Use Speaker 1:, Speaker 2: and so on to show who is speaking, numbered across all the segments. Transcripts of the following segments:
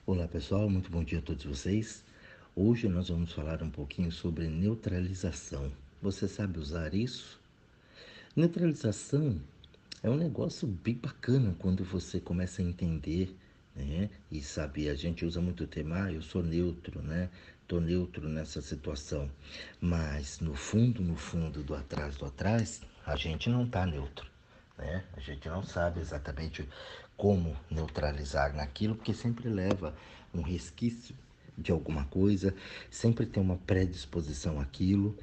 Speaker 1: Olá pessoal, muito bom dia a todos vocês. Hoje nós vamos falar um pouquinho sobre neutralização. Você sabe usar isso? Neutralização é um negócio bem bacana quando você começa a entender, né? E sabe, a gente usa muito o tema, eu sou neutro, né? Tô neutro nessa situação. Mas no fundo do atrás, a gente não tá neutro, né? A gente não sabe exatamente como neutralizar naquilo, porque sempre leva um resquício de alguma coisa, sempre tem uma predisposição àquilo.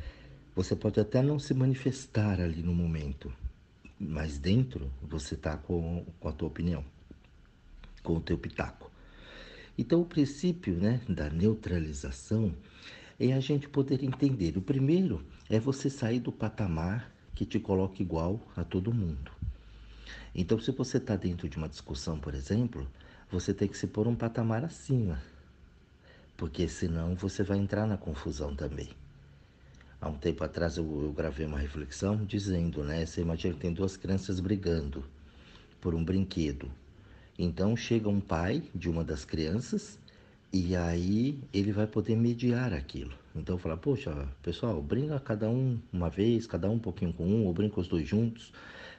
Speaker 1: Você pode até não se manifestar ali no momento, mas dentro você tá com a tua opinião, com o teu pitaco. Então o princípio, né, da neutralização é a gente poder entender. O primeiro é você sair do patamar que te coloca igual a todo mundo. Então, se você está dentro de uma discussão, por exemplo, você tem que se pôr um patamar acima, porque senão você vai entrar na confusão também. Há um tempo atrás eu gravei uma reflexão dizendo, né? Você imagina que tem duas crianças brigando por um brinquedo. Então chega um pai de uma das crianças e aí ele vai poder mediar aquilo. Então fala, poxa, pessoal, brinca cada um uma vez, cada um pouquinho com um, ou brinca os dois juntos,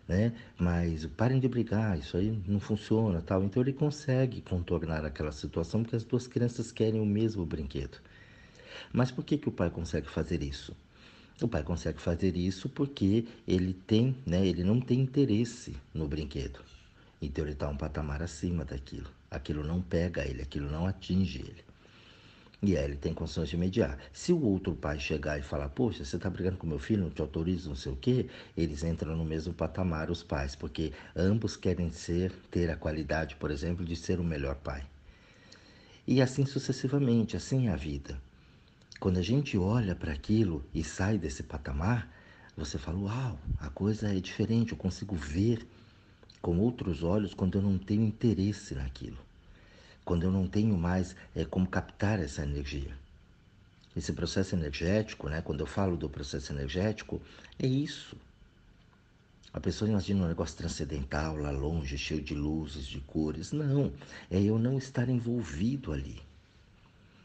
Speaker 1: né? Mas parem de brigar, isso aí não funciona, tal. Então ele consegue contornar aquela situação porque as duas crianças querem o mesmo brinquedo. Mas por que o pai consegue fazer isso? O pai consegue fazer isso porque ele tem, né, ele não tem interesse no brinquedo. Então ele está um patamar acima daquilo. Aquilo não pega ele, aquilo não atinge ele. E aí ele tem condições de mediar. Se o outro pai chegar e falar, poxa, você está brigando com meu filho, não te autorizo, não sei o quê, eles entram no mesmo patamar, os pais, porque ambos querem ter a qualidade, por exemplo, de ser o melhor pai. E assim sucessivamente, assim é a vida. Quando a gente olha para aquilo e sai desse patamar, você fala, uau, a coisa é diferente, eu consigo ver com outros olhos quando eu não tenho interesse naquilo. Quando eu não tenho mais como captar essa energia. Esse processo energético, né? Quando eu falo do processo energético, é isso. A pessoa imagina um negócio transcendental, lá longe, cheio de luzes, de cores. Não, é eu não estar envolvido ali.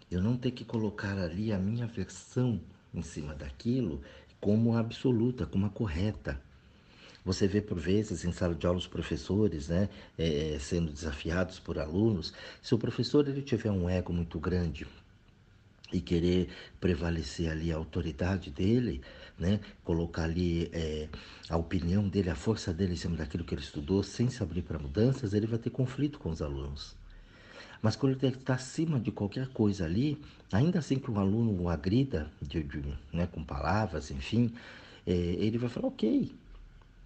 Speaker 1: Eu não ter que colocar ali a minha versão em cima daquilo como absoluta, como a correta. Você vê por vezes em sala de aula os professores, né, sendo desafiados por alunos. Se o professor ele tiver um ego muito grande e querer prevalecer ali a autoridade dele, né, colocar ali a opinião dele, a força dele em cima daquilo que ele estudou, sem se abrir para mudanças, ele vai ter conflito com os alunos. Mas quando ele está acima de qualquer coisa ali, ainda assim que um aluno o agrida né, com palavras, enfim, ele vai falar, ok,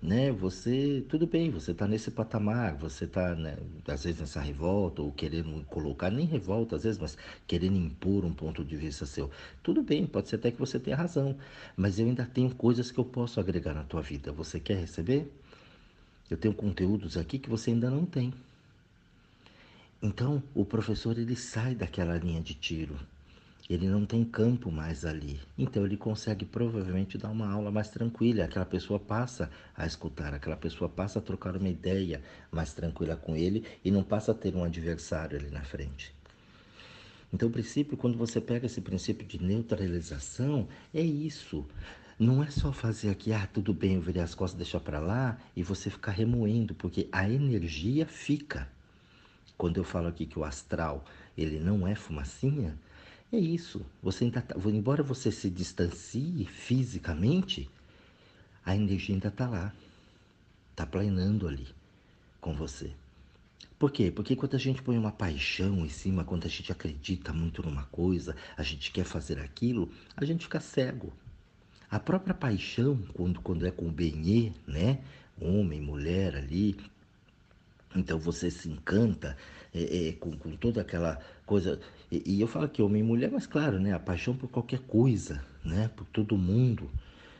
Speaker 1: né? Você, tudo bem, você está nesse patamar, você está, né, às vezes nessa revolta ou querendo colocar, nem revolta às vezes, mas querendo impor um ponto de vista seu. Tudo bem, pode ser até que você tenha razão, mas eu ainda tenho coisas que eu posso agregar na tua vida. Você quer receber? Eu tenho conteúdos aqui que você ainda não tem. Então, o professor ele sai daquela linha de tiro. Ele não tem campo mais ali. Então ele consegue provavelmente dar uma aula mais tranquila. Aquela pessoa passa a escutar, aquela pessoa passa a trocar uma ideia mais tranquila com ele e não passa a ter um adversário ali na frente. Então, o princípio, quando você pega esse princípio de neutralização, é isso. Não é só fazer aqui, tudo bem, eu virei as costas, deixar para lá e você ficar remoendo, porque a energia fica. Quando eu falo aqui que o astral ele não é fumacinha, é isso. Você ainda tá, embora você se distancie fisicamente, a energia ainda está lá, está planando ali com você. Por quê? Porque quando a gente põe uma paixão em cima, quando a gente acredita muito numa coisa, a gente quer fazer aquilo, a gente fica cego. A própria paixão, quando é com o benê, né? Homem, mulher ali, então você se encanta com toda aquela coisa. E eu falo que homem e mulher, mas claro, né? A paixão por qualquer coisa, né? Por todo mundo.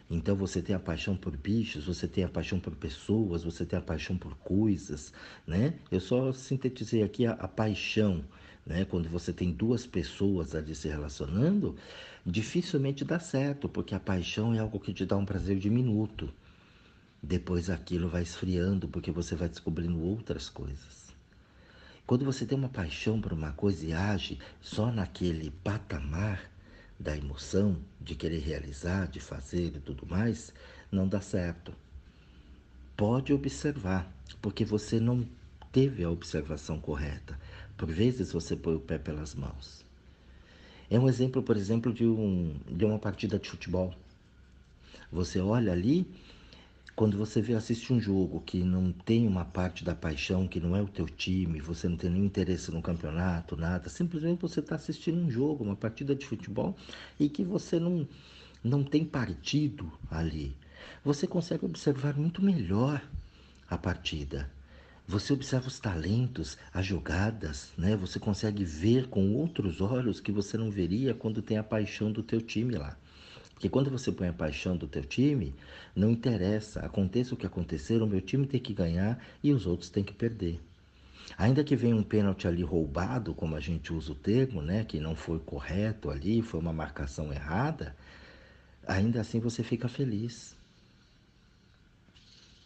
Speaker 1: Então você tem a paixão por bichos, você tem a paixão por pessoas, você tem a paixão por coisas, né? Eu só sintetizei aqui a paixão, né? Quando você tem duas pessoas ali se relacionando, dificilmente dá certo, porque a paixão é algo que te dá um prazer diminuto. Depois aquilo vai esfriando porque você vai descobrindo outras coisas. Quando você tem uma paixão por uma coisa e age só naquele patamar da emoção, de querer realizar, de fazer e tudo mais, não dá certo. Pode observar, porque você não teve a observação correta. Por vezes você põe o pé pelas mãos. É um exemplo, por exemplo, de uma partida de futebol. Você olha ali, quando você vê, assiste um jogo que não tem uma parte da paixão, que não é o teu time, você não tem nenhum interesse no campeonato, nada, simplesmente você está assistindo um jogo, uma partida de futebol, e que você não tem partido ali. Você consegue observar muito melhor a partida. Você observa os talentos, as jogadas, né? Você consegue ver com outros olhos que você não veria quando tem a paixão do teu time lá. Porque quando você põe a paixão do teu time, não interessa, aconteça o que acontecer, o meu time tem que ganhar e os outros têm que perder. Ainda que venha um pênalti ali roubado, como a gente usa o termo, né, que não foi correto ali, foi uma marcação errada, ainda assim você fica feliz.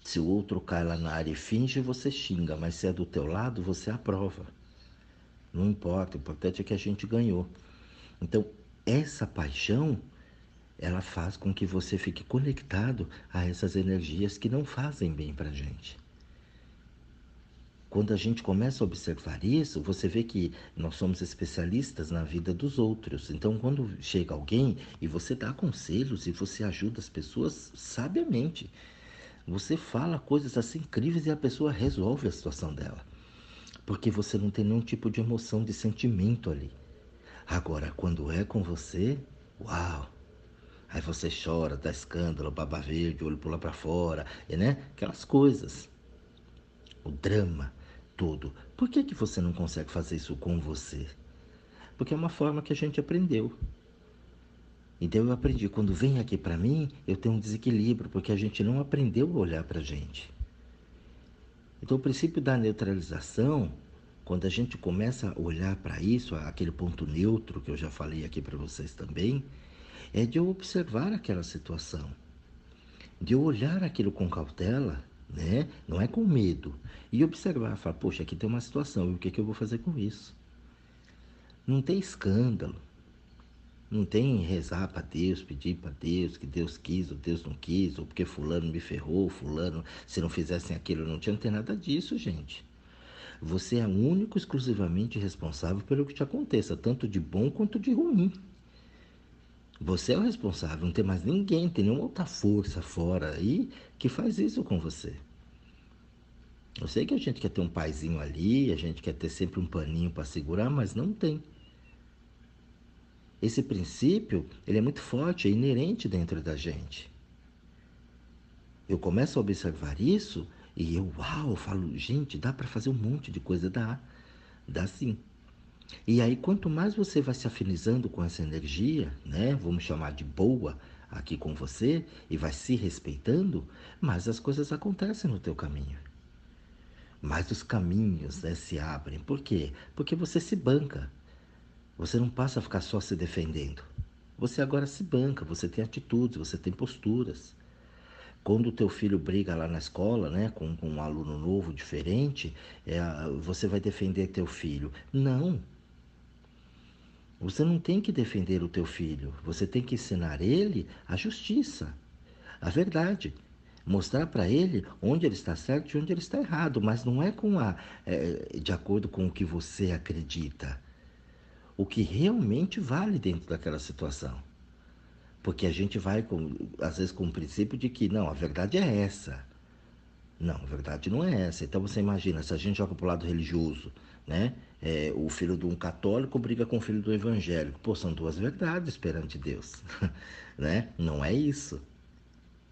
Speaker 1: Se o outro cai lá na área e finge, você xinga, mas se é do teu lado, você aprova. Não importa, o importante é que a gente ganhou. Então, essa paixão, ela faz com que você fique conectado a essas energias que não fazem bem pra gente. Quando a gente começa a observar isso, você vê que nós somos especialistas na vida dos outros. Então, quando chega alguém e você dá conselhos e você ajuda as pessoas sabiamente, você fala coisas assim incríveis e a pessoa resolve a situação dela. Porque você não tem nenhum tipo de emoção, de sentimento ali. Agora, quando é com você, uau! Aí você chora, dá escândalo, baba verde, olho pula pra fora, né? Aquelas coisas. O drama todo. Por que você não consegue fazer isso com você? Porque é uma forma que a gente aprendeu. Então eu aprendi, quando vem aqui pra mim, eu tenho um desequilíbrio, porque a gente não aprendeu a olhar pra gente. Então o princípio da neutralização, quando a gente começa a olhar para isso, aquele ponto neutro que eu já falei aqui para vocês também, é de eu observar aquela situação, de eu olhar aquilo com cautela, né? Não é com medo, e observar, falar, poxa, aqui tem uma situação, e o que, que eu vou fazer com isso? Não tem escândalo, não tem rezar para Deus, pedir para Deus que Deus quis ou Deus não quis, ou porque fulano me ferrou, fulano, se não fizessem aquilo, não tinha, não tem nada disso, gente. Você é único, exclusivamente responsável pelo que te aconteça, tanto de bom quanto de ruim. Você é o responsável, não tem mais ninguém, não tem nenhuma outra força fora aí que faz isso com você. Eu sei que a gente quer ter um paizinho ali, a gente quer ter sempre um paninho para segurar, mas não tem. Esse princípio, ele é muito forte, é inerente dentro da gente. Eu começo a observar isso e eu falo, gente, dá para fazer um monte de coisa, dá sim. E aí, quanto mais você vai se afinizando com essa energia, né? Vamos chamar de boa aqui com você, e vai se respeitando, mais as coisas acontecem no teu caminho. Mais os caminhos, né, se abrem. Por quê? Porque você se banca. Você não passa a ficar só se defendendo. Você agora se banca, você tem atitudes, você tem posturas. Quando o teu filho briga lá na escola, né, com um aluno novo, diferente, você vai defender teu filho. Não, você não tem que defender o teu filho, você tem que ensinar ele a justiça, a verdade. Mostrar para ele onde ele está certo e onde ele está errado, mas não é de acordo com o que você acredita. O que realmente vale dentro daquela situação. Porque a gente vai, às vezes, com o princípio de que, não, a verdade é essa. Não, a verdade não é essa. Então você imagina, se a gente joga para o lado religioso, né? O filho de um católico briga com o filho do evangélico. Pô, são duas verdades perante Deus, né? Não é isso.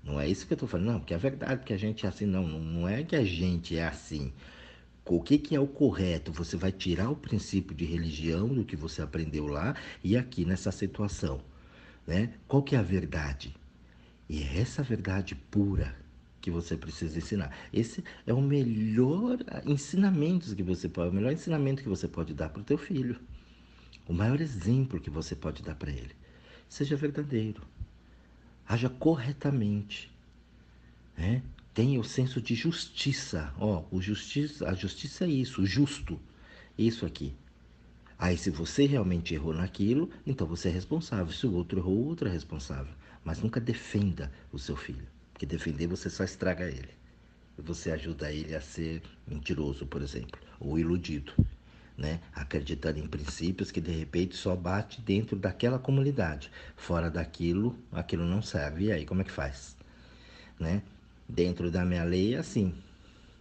Speaker 1: Não é isso que eu estou falando. Não, porque é verdade que a gente é assim. Não, não é que a gente é assim. O que, que é o correto? Você vai tirar o princípio de religião do que você aprendeu lá e aqui nessa situação, né? Qual que é a verdade? E é essa verdade pura que você precisa ensinar. Esse é o melhor ensinamento que você pode, o melhor ensinamento que você pode dar para o teu filho. O maior exemplo que você pode dar para ele. Seja verdadeiro. Haja corretamente, né? Tenha o senso de justiça. A justiça é isso, justo. Isso aqui. Aí, se você realmente errou naquilo, então você é responsável. Se o outro errou, o outro é responsável. Mas nunca defenda o seu filho, porque defender você só estraga ele. Você ajuda ele a ser mentiroso, por exemplo, ou iludido, né? Acreditando em princípios que de repente só bate dentro daquela comunidade. Fora daquilo, aquilo não serve. E aí, como é que faz? Né? Dentro da minha lei é assim.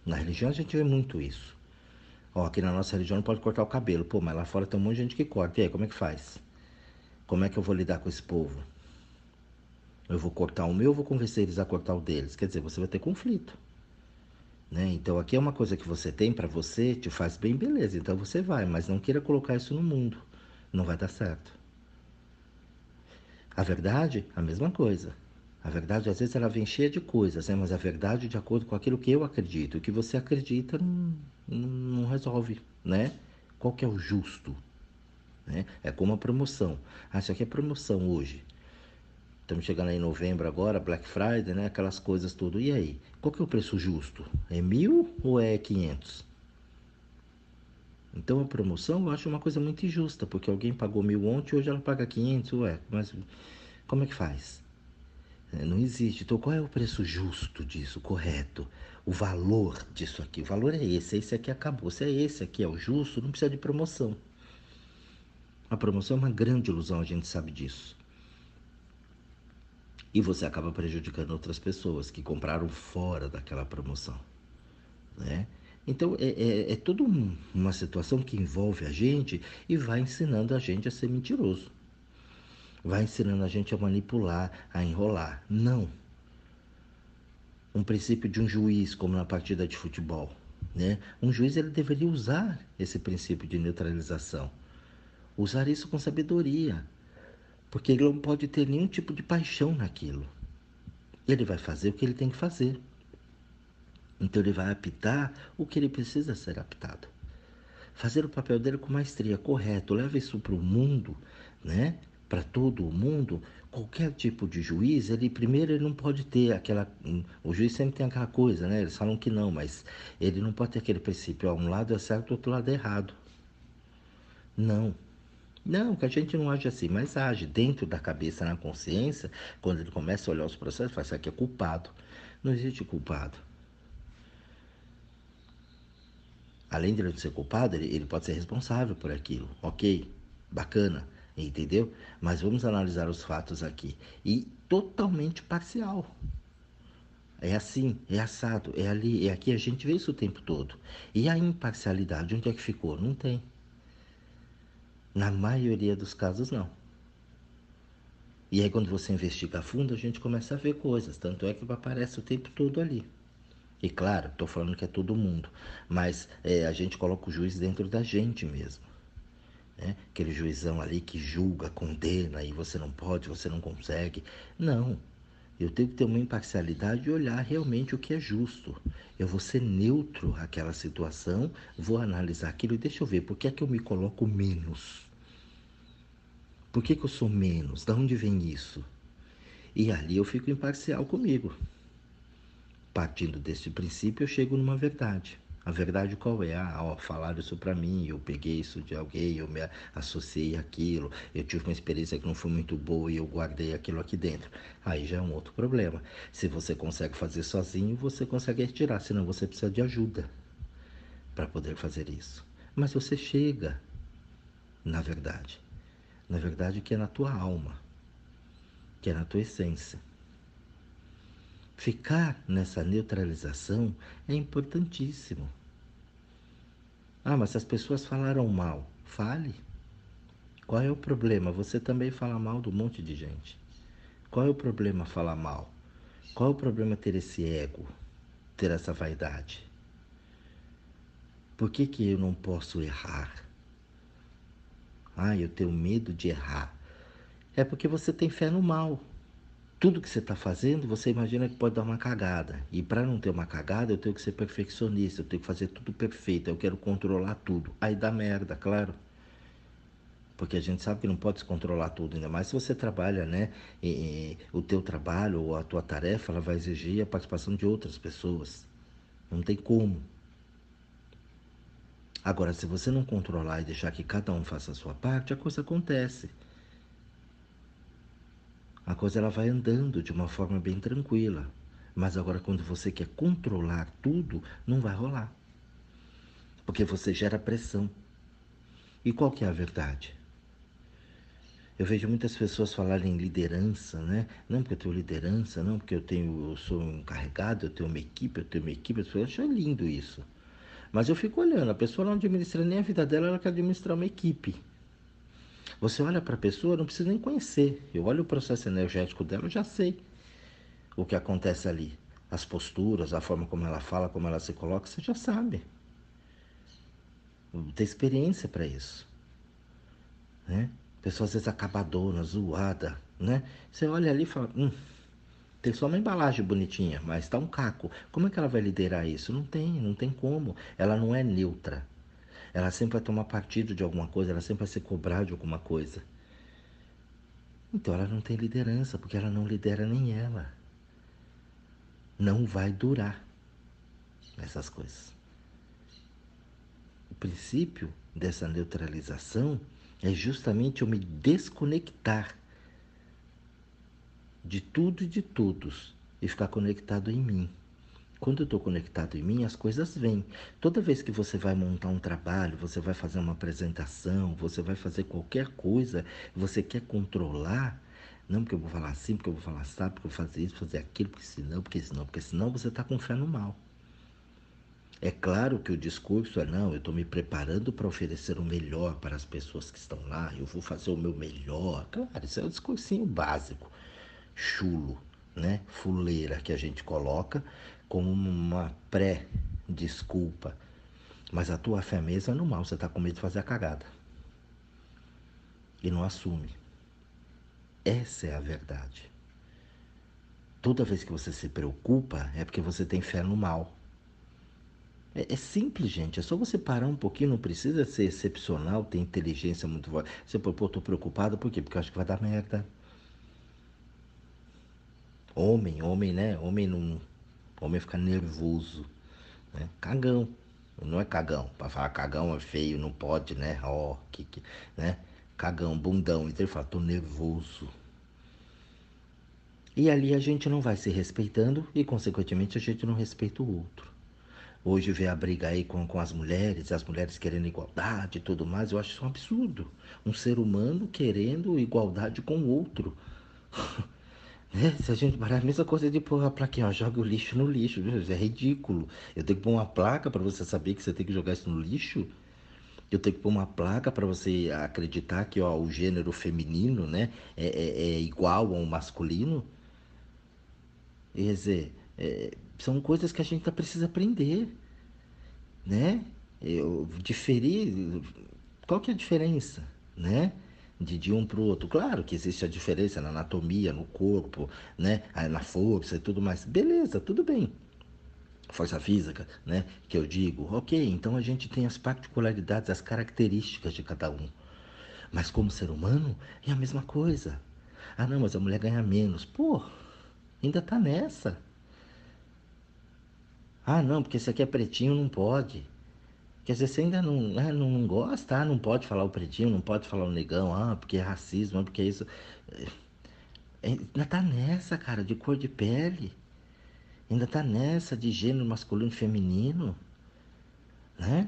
Speaker 1: Na religião a gente vê muito isso. Ó, aqui na nossa religião não pode cortar o cabelo. Pô, mas lá fora tem um monte de gente que corta. E aí, como é que faz? Como é que eu vou lidar com esse povo? Eu vou cortar o meu ou vou convencer eles a cortar o deles? Quer dizer, você vai ter conflito. Né? Então aqui é uma coisa que você tem para você, te faz bem, beleza. Então você vai, mas não queira colocar isso no mundo. Não vai dar certo. A verdade, a mesma coisa. A verdade, às vezes, ela vem cheia de coisas, né? Mas a verdade, de acordo com aquilo que eu acredito, o que você acredita, não resolve, né? Qual que é o justo? Né? É como a promoção. Ah, isso aqui é promoção hoje. Estamos chegando aí em novembro agora, Black Friday, né? Aquelas coisas tudo. E aí? Qual que é o preço justo? É 1.000 ou é 500? Então a promoção eu acho uma coisa muito injusta, porque alguém pagou 1.000 ontem, hoje ela paga 500, ué, mas como é que faz? Não existe. Então qual é o preço justo disso, correto? O valor disso aqui. O valor é esse aqui acabou. Se é esse aqui é o justo, não precisa de promoção. A promoção é uma grande ilusão, a gente sabe disso. E você acaba prejudicando outras pessoas que compraram fora daquela promoção, né? Então é toda uma situação que envolve a gente e vai ensinando a gente a ser mentiroso. Vai ensinando a gente a manipular, a enrolar. Não. Um princípio de um juiz, como na partida de futebol, né? Um juiz ele deveria usar esse princípio de neutralização. Usar isso com sabedoria. Porque ele não pode ter nenhum tipo de paixão naquilo. Ele vai fazer o que ele tem que fazer. Então ele vai apitar o que ele precisa ser apitado. Fazer o papel dele com maestria, correto. Leva isso para o mundo, né? Para todo o mundo. Qualquer tipo de juiz, ele primeiro ele não pode ter aquela. O juiz sempre tem aquela coisa, né? Eles falam que não, mas ele não pode ter aquele princípio. Ó, um lado é certo, o outro lado é errado. Não. Não, que a gente não age assim, mas age dentro da cabeça, na consciência, quando ele começa a olhar os processos, fala, isso aqui é culpado. Não existe culpado. Além de ele ser culpado, ele pode ser responsável por aquilo. Ok, bacana, entendeu? Mas vamos analisar os fatos aqui. E totalmente parcial. É assim, é assado, é ali, é aqui. A gente vê isso o tempo todo. E a imparcialidade, onde é que ficou? Não tem. Na maioria dos casos, não. E aí, quando você investiga a fundo, a gente começa a ver coisas. Tanto é que aparece o tempo todo ali. E claro, estou falando que é todo mundo. Mas a gente coloca o juiz dentro da gente mesmo. Né? Aquele juizão ali que julga, condena e você não pode, você não consegue. Não. Eu tenho que ter uma imparcialidade e olhar realmente o que é justo. Eu vou ser neutro àquela situação, vou analisar aquilo e deixa eu ver por que é que eu me coloco menos. Por que eu sou menos? Da onde vem isso? E ali eu fico imparcial comigo. Partindo desse princípio, eu chego numa verdade. A verdade qual é? Ah, ó, falaram isso pra mim, eu peguei isso de alguém, eu me associei àquilo, eu tive uma experiência que não foi muito boa e eu guardei aquilo aqui dentro. Aí já é um outro problema. Se você consegue fazer sozinho, você consegue retirar, senão você precisa de ajuda para poder fazer isso. Mas você chega na verdade que é na tua alma, que é na tua essência. Ficar nessa neutralização é importantíssimo. Ah, mas se as pessoas falaram mal, fale. Qual é o problema? Você também fala mal de um monte de gente. Qual é o problema falar mal? Qual é o problema ter esse ego, ter essa vaidade? Por que que eu não posso errar? Ah, eu tenho medo de errar. É porque você tem fé no mal. Tudo que você está fazendo, você imagina que pode dar uma cagada. E para não ter uma cagada, eu tenho que ser perfeccionista, eu tenho que fazer tudo perfeito, eu quero controlar tudo. Aí dá merda, claro. Porque a gente sabe que não pode se controlar tudo, ainda mais se você trabalha, né? O teu trabalho ou a tua tarefa, ela vai exigir a participação de outras pessoas. Não tem como. Agora, se você não controlar e deixar que cada um faça a sua parte, a coisa acontece. A coisa ela vai andando de uma forma bem tranquila. Mas agora, quando você quer controlar tudo, não vai rolar. Porque você gera pressão. E qual que é a verdade? Eu vejo muitas pessoas falarem em liderança, né? Não porque eu tenho liderança, não porque eu sou um encarregado, eu tenho uma equipe, As pessoas acham lindo isso. Mas eu fico olhando, a pessoa não administra nem a vida dela, ela quer administrar uma equipe. Você olha para a pessoa, não precisa nem conhecer. Eu olho o processo energético dela, eu já sei o que acontece ali. As posturas, a forma como ela fala, como ela se coloca, você já sabe. Tem experiência para isso, né? Pessoa às vezes acabadona, zoada, né? Você olha ali e fala, tem só uma embalagem bonitinha, mas tá um caco. Como é que ela vai liderar isso? Não tem como. Ela não é neutra. Ela sempre vai tomar partido de alguma coisa, ela sempre vai se cobrar de alguma coisa. Então ela não tem liderança, porque ela não lidera nem ela. Não vai durar essas coisas. O princípio dessa neutralização é justamente eu me desconectar de tudo e de todos e ficar conectado em mim. Quando eu estou conectado em mim, as coisas vêm. Toda vez que você vai montar um trabalho, você vai fazer uma apresentação, você vai fazer qualquer coisa, você quer controlar, não porque eu vou falar assim, porque eu vou falar assim, porque eu vou fazer isso, fazer aquilo, porque senão você está com fé no mal. É claro que o discurso é, não, eu estou me preparando para oferecer o melhor para as pessoas que estão lá, eu vou fazer o meu melhor. Claro, isso é um discursinho básico, chulo, né? Fuleira que a gente coloca como uma pré-desculpa. Mas a tua fé mesmo é no mal, você está com medo de fazer a cagada. E não assume. Essa é a verdade. Toda vez que você se preocupa, é porque você tem fé no mal. É simples, gente. É só você parar um pouquinho. Não precisa ser excepcional, ter inteligência muito forte. Você, pô, tô preocupado, por quê? Porque eu acho que vai dar merda. Homem, né? Homem não. Homem fica nervoso, né? Cagão. Não é cagão. Pra falar cagão é feio, não pode, né? Ó, né? Cagão, bundão. Então ele fala, tô nervoso. E ali a gente não vai se respeitando e, consequentemente, a gente não respeita o outro. Hoje vê a briga aí com as mulheres querendo igualdade e tudo mais, eu acho isso um absurdo. Um ser humano querendo igualdade com o outro. Né? Se a gente parar, a mesma coisa de pôr a plaquinha, ó, joga o lixo no lixo, viu? Isso é ridículo. Eu tenho que pôr uma placa para você saber que você tem que jogar isso no lixo. Eu tenho que pôr uma placa para você acreditar que ó, o gênero feminino, né, é igual ao masculino. Quer dizer, são coisas que a gente precisa aprender, né? Eu diferir, qual que é a diferença, né? De um para o outro. Claro que existe a diferença na anatomia, no corpo, né? Na força e tudo mais. Beleza, tudo bem. Força física, né? Que eu digo, ok, então a gente tem as particularidades, as características de cada um. Mas como ser humano, é a mesma coisa. Ah, não, mas a mulher ganha menos. Pô, ainda tá nessa. Ah, não, porque esse aqui é pretinho, não pode. Quer dizer, você ainda não, né, não gosta, não pode falar o pretinho, não pode falar o negão, porque é racismo, porque é isso. Ainda tá nessa, cara, de cor de pele. Ainda tá nessa de gênero masculino e feminino, né?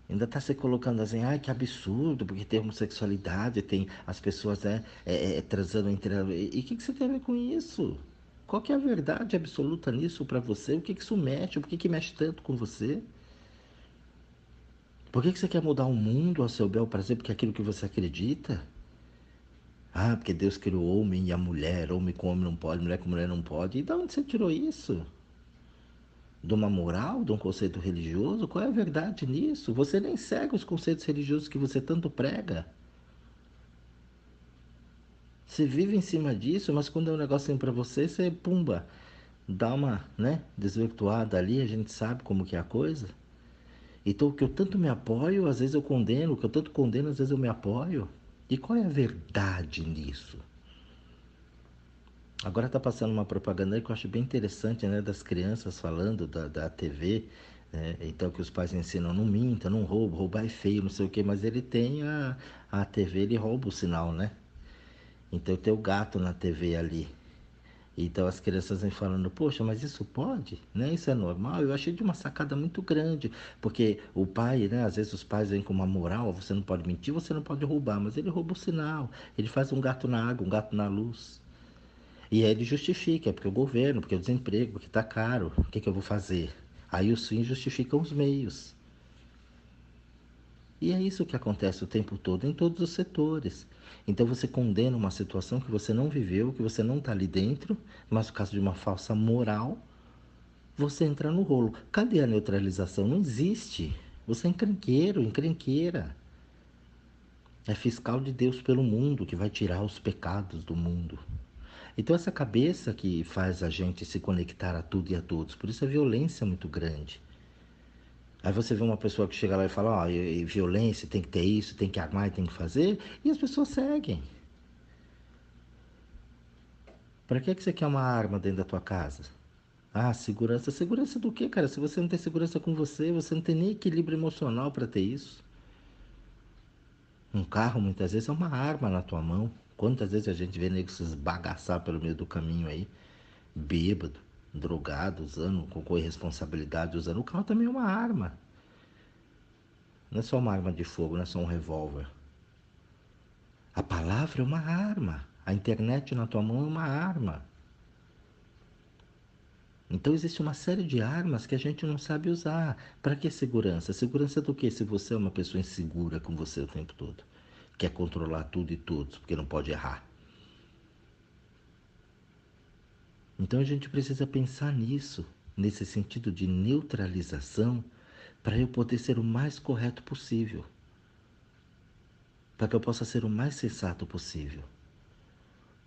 Speaker 1: Ainda tá se colocando assim, ai que absurdo, porque tem homossexualidade, tem as pessoas transando entre elas. E o que você tem a ver com isso? Qual que é a verdade absoluta nisso pra você? O que isso mexe? Por que mexe tanto com você? Por que você quer mudar o mundo ao seu bel prazer? Porque é aquilo que você acredita? Ah, porque Deus criou o homem e a mulher, homem com homem não pode, mulher com mulher não pode. E de onde você tirou isso? De uma moral, de um conceito religioso? Qual é a verdade nisso? Você nem segue os conceitos religiosos que você tanto prega. Você vive em cima disso, mas quando é um negocinho pra você, você, pumba, dá uma, né, desvirtuada ali, a gente sabe como que é a coisa. Então, o que eu tanto me apoio, às vezes eu condeno, o que eu tanto condeno, às vezes eu me apoio. E qual é a verdade nisso? Agora tá passando uma propaganda aí que eu acho bem interessante, né? Das crianças falando da TV, né? Então que os pais ensinam, não minta, não rouba, roubar é feio, não sei o quê, mas ele tem a TV, ele rouba o sinal, né? Então tem o gato na TV ali. Então as crianças vêm falando, poxa, mas isso pode? Né? Isso é normal? Eu achei de uma sacada muito grande, porque o pai, né? Às vezes os pais vêm com uma moral, você não pode mentir, você não pode roubar, mas ele rouba o sinal, ele faz um gato na água, um gato na luz. E aí ele justifica, é porque o governo, porque o desemprego, porque está caro, o que eu vou fazer? Aí os fins justificam os meios. E é isso que acontece o tempo todo, em todos os setores. Então você condena uma situação que você não viveu, que você não está ali dentro, mas por causa de uma falsa moral, você entra no rolo. Cadê a neutralização? Não existe. Você é encrenqueiro, encrenqueira. É fiscal de Deus pelo mundo que vai tirar os pecados do mundo. Então essa cabeça que faz a gente se conectar a tudo e a todos, por isso a violência é muito grande. Aí você vê uma pessoa que chega lá e fala, ó, oh, violência, tem que ter isso, tem que armar, tem que fazer, e as pessoas seguem. Para que você quer uma arma dentro da tua casa? Ah, segurança. Segurança do quê, cara? Se você não tem segurança com você não tem nem equilíbrio emocional para ter isso. Um carro, muitas vezes, é uma arma na tua mão. Quantas vezes a gente vê nego se esbagaçar pelo meio do caminho aí, bêbado, drogado, usando com irresponsabilidade, usando o carro também é uma arma. Não é só uma arma de fogo, não é só um revólver. A palavra é uma arma. A internet na tua mão é uma arma. Então existe uma série de armas que a gente não sabe usar. Para que segurança? Segurança do que se você é uma pessoa insegura com você o tempo todo? Quer controlar tudo e todos, porque não pode errar. Então a gente precisa pensar nisso, nesse sentido de neutralização, para eu poder ser o mais correto possível. Para que eu possa ser o mais sensato possível.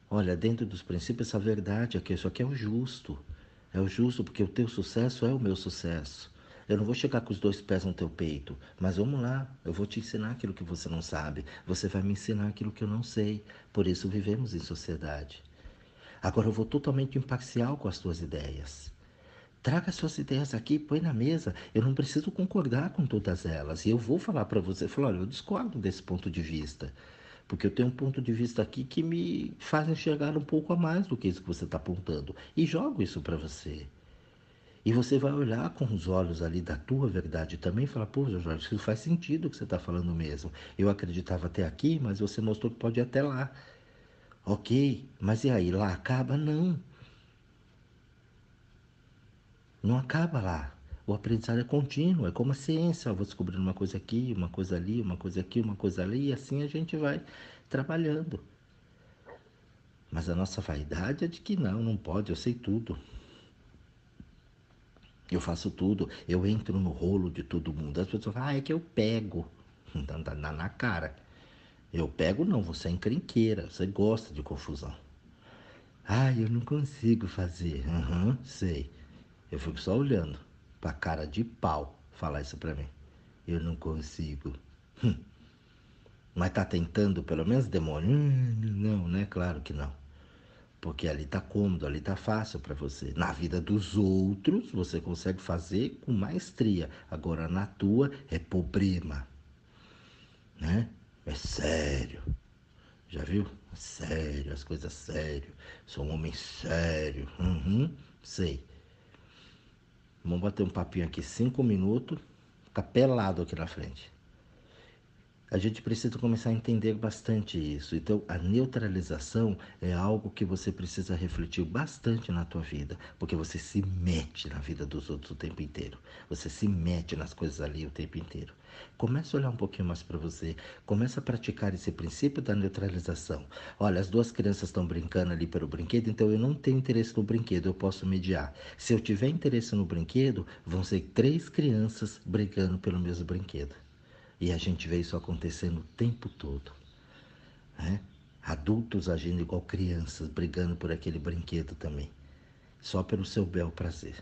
Speaker 1: Olha, dentro dos princípios, a verdade é que isso aqui é o justo. É o justo porque o teu sucesso é o meu sucesso. Eu não vou chegar com os dois pés no teu peito, mas vamos lá, eu vou te ensinar aquilo que você não sabe. Você vai me ensinar aquilo que eu não sei. Por isso vivemos em sociedade. Agora eu vou totalmente imparcial com as tuas ideias. Traga as suas ideias aqui, põe na mesa. Eu não preciso concordar com todas elas. E eu vou falar para você, falar, olha, eu discordo desse ponto de vista. Porque eu tenho um ponto de vista aqui que me faz enxergar um pouco a mais do que isso que você está apontando. E jogo isso para você. E você vai olhar com os olhos ali da tua verdade também e falar, pô, Jorge, isso faz sentido o que você está falando mesmo. Eu acreditava até aqui, mas você mostrou que pode ir até lá. Ok, mas e aí, lá acaba? Não. Não acaba lá. O aprendizado é contínuo, é como a ciência. Eu vou descobrindo uma coisa aqui, uma coisa ali, uma coisa aqui, uma coisa ali, e assim a gente vai trabalhando. Mas a nossa vaidade é de que não, não pode, eu sei tudo. Eu faço tudo, eu entro no rolo de todo mundo. As pessoas falam, ah, é que eu pego. Então tá na cara. Eu pego não, você é encrenqueira, você gosta de confusão. Ah, eu não consigo fazer. Aham, sei. Eu fico só olhando pra cara de pau falar isso pra mim. Eu não consigo. Mas tá tentando pelo menos, demônio? Não, né? Claro que não. Porque ali tá cômodo, ali tá fácil para você. Na vida dos outros, você consegue fazer com maestria. Agora, na tua, é problema, né? É sério. Já viu? É sério, as coisas sério. Sou um homem sério. Uhum, sei. Vamos bater um papinho aqui, 5 minutos. Fica pelado aqui na frente. A gente precisa começar a entender bastante isso. Então, a neutralização é algo que você precisa refletir bastante na tua vida, porque você se mete na vida dos outros o tempo inteiro. Você se mete nas coisas ali o tempo inteiro. Comece a olhar um pouquinho mais para você. Comece a praticar esse princípio da neutralização. Olha, as duas crianças estão brincando ali pelo brinquedo, então eu não tenho interesse no brinquedo, eu posso mediar. Se eu tiver interesse no brinquedo, vão ser 3 crianças brigando pelo mesmo brinquedo. E a gente vê isso acontecendo o tempo todo, né? Adultos agindo igual crianças, brigando por aquele brinquedo também, só pelo seu bel prazer.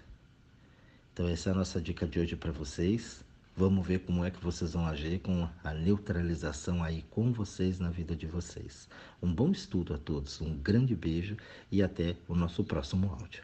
Speaker 1: Então essa é a nossa dica de hoje para vocês. Vamos ver como é que vocês vão agir com a neutralização aí com vocês na vida de vocês. Um bom estudo a todos, um grande beijo e até o nosso próximo áudio.